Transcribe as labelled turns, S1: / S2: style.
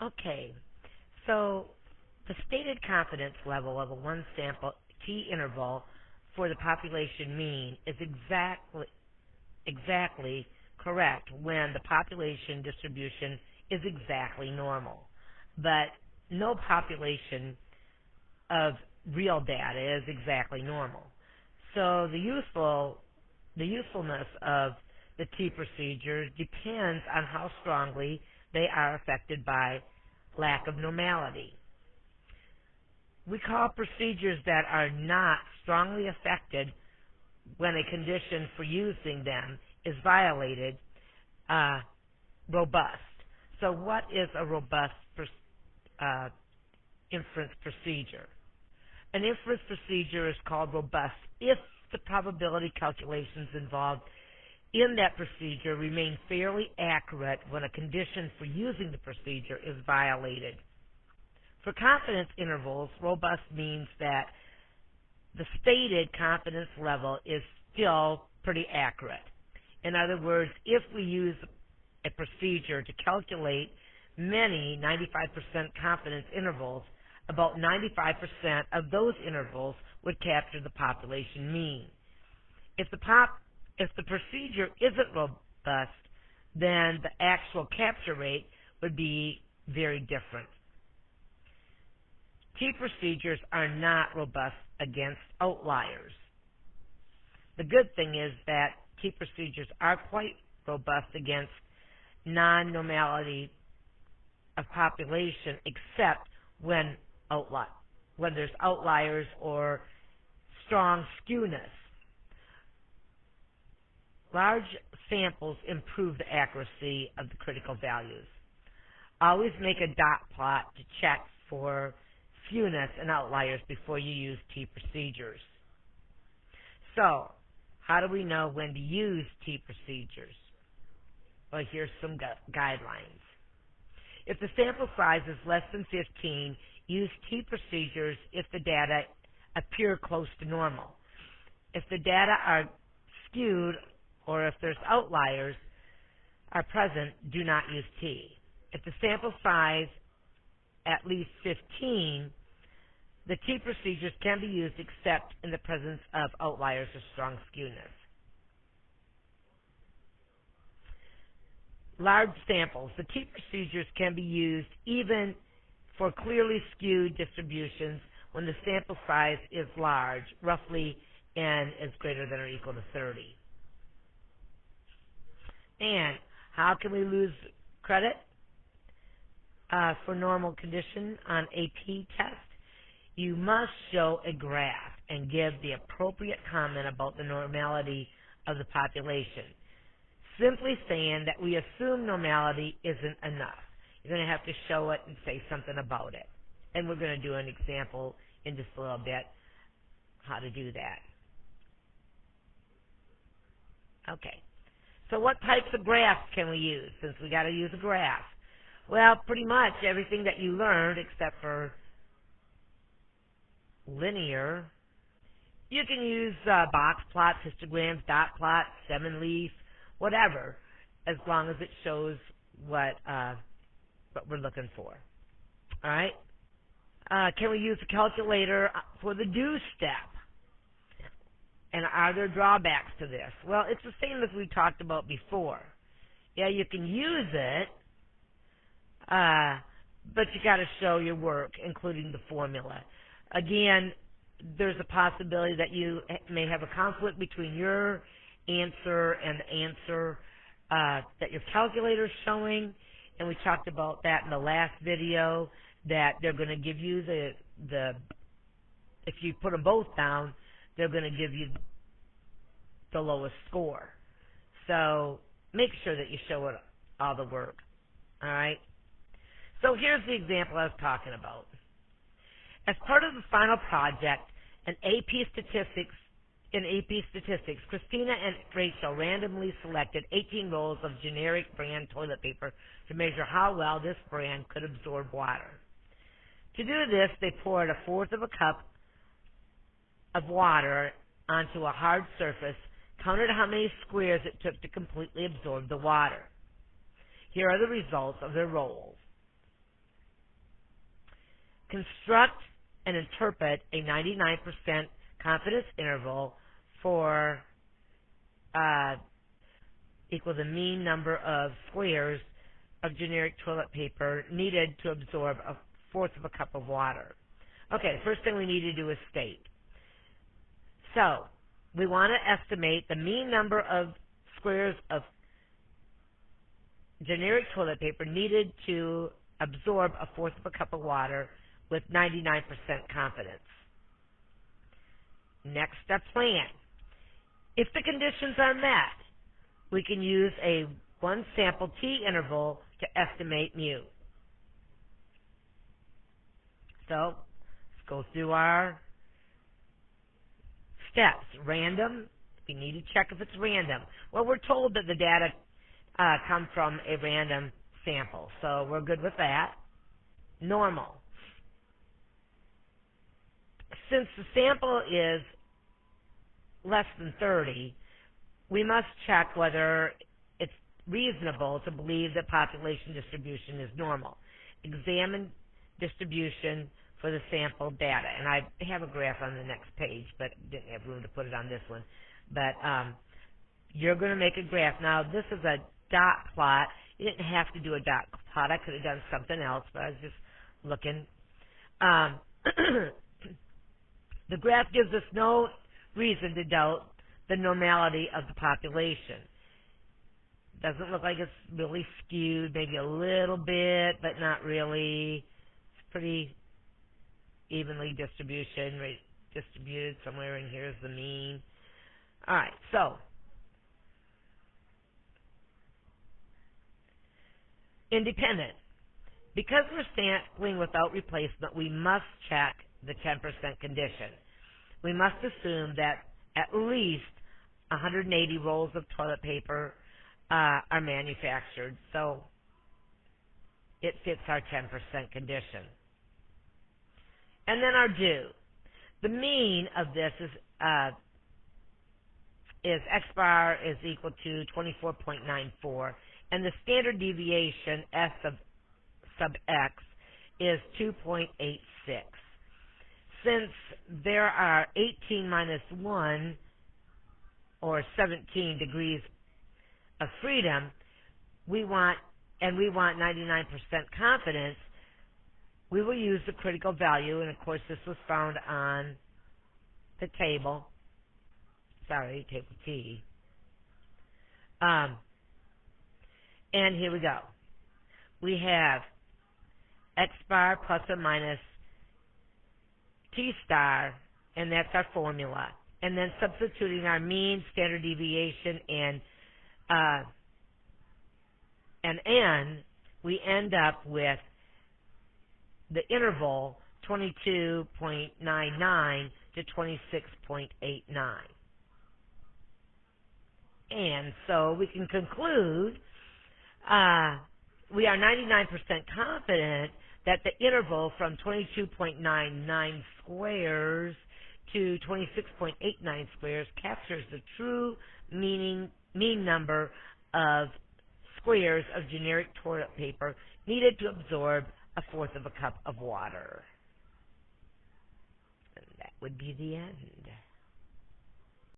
S1: Okay, so the stated confidence level of a one sample t interval for the population mean is exactly correct when the population distribution is exactly normal. But no population of real data is exactly normal. So the usefulness of the T procedures depends on how strongly they are affected by lack of normality. We call procedures that are not strongly affected when a condition for using them is violated robust. So what is a robust inference procedure? An inference procedure is called robust if the probability calculations involved in that procedure remain fairly accurate when a condition for using the procedure is violated. For confidence intervals, robust means that the stated confidence level is still pretty accurate. In other words, if we use a procedure to calculate many 95% confidence intervals, about 95% of those intervals would capture the population mean. If the procedure isn't robust, then the actual capture rate would be very different. T procedures are not robust against outliers. The good thing is that T procedures are quite robust against non-normality of population, except when there's outliers or strong skewness. Large samples improve the accuracy of the critical values. Always make a dot plot to check for skewness and outliers before you use T procedures. So, how do we know when to use T procedures? Well, here's some guidelines. If the sample size is less than 15, use T procedures if the data appear close to normal. If the data are skewed or if there's outliers are present, do not use T. If the sample size at least 15, the T procedures can be used except in the presence of outliers or strong skewness. Large samples. The T procedures can be used even for clearly skewed distributions when the sample size is large, roughly n is greater than or equal to 30. And how can we lose credit for normal condition on AP test? You must show a graph and give the appropriate comment about the normality of the population. Simply saying that we assume normality isn't enough. You're going to have to show it and say something about it. And we're going to do an example in just a little bit how to do that. Okay. So what types of graphs can we use since we got to use a graph? Well, pretty much everything that you learned except for linear. You can use box plots, histograms, dot plots, 7-leaf, whatever, as long as it shows what we're looking for. All right? Can we use a calculator for the do step? And are there drawbacks to this? Well, it's the same as we talked about before. Yeah, you can use it, but you got to show your work, including the formula. Again, there's a possibility that you may have a conflict between your answer and the answer that your calculator is showing, and we talked about that in the last video, that they're going to give you the if you put them both down, they're going to give you the lowest score. So make sure that you show it all the work. All right? So here's the example I was talking about. As part of the final project in AP Statistics, Christina and Rachel randomly selected 18 rolls of generic brand toilet paper to measure how well this brand could absorb water. To do this, they poured 1/4 of a cup of water onto a hard surface, counted how many squares it took to completely absorb the water. Here are the results of their rolls. Construct and interpret a 99% confidence interval for equal the mean number of squares of generic toilet paper needed to absorb a fourth of a cup of water. Okay, first thing we need to do is state. So, we want to estimate the mean number of squares of generic toilet paper needed to absorb a fourth of a cup of water with 99% confidence. Next step, plan. If the conditions are met, we can use a one sample t interval to estimate mu. So, let's go through our steps. Random. We need to check if it's random. Well, we're told that the data come from a random sample, so we're good with that. Normal. Since the sample is less than 30, we must check whether it's reasonable to believe that population distribution is normal. Examine distribution for the sample data. And I have a graph on the next page, but didn't have room to put it on this one. But you're going to make a graph. Now, this is a dot plot. You didn't have to do a dot plot. I could have done something else, but I was just looking. The graph gives us no reason to doubt the normality of the population. Doesn't look like it's really skewed, maybe a little bit, but not really. It's pretty evenly distributed. Somewhere in here is the mean. All right, so independent. Because we're sampling without replacement, we must check the 10% condition. We must assume that at least 180 rolls of toilet paper are manufactured, so it fits our 10% condition. And then our do. The mean of this is x bar is equal to 24.94, and the standard deviation S sub x is 2.86. Since there are 18 minus 1, or 17 degrees of freedom, we want 99% confidence, we will use the critical value, and of course this was found on the table. Sorry, table T. And here we go. We have x bar plus or minus t star, and that's our formula. And then substituting our mean, standard deviation, and n, we end up with the interval 22.99 to 26.89. And so we can conclude we are 99% confident that the interval from 22.99 squares to 26.89 squares captures the true mean number of squares of generic toilet paper needed to absorb a fourth of a cup of water. And that would be the end.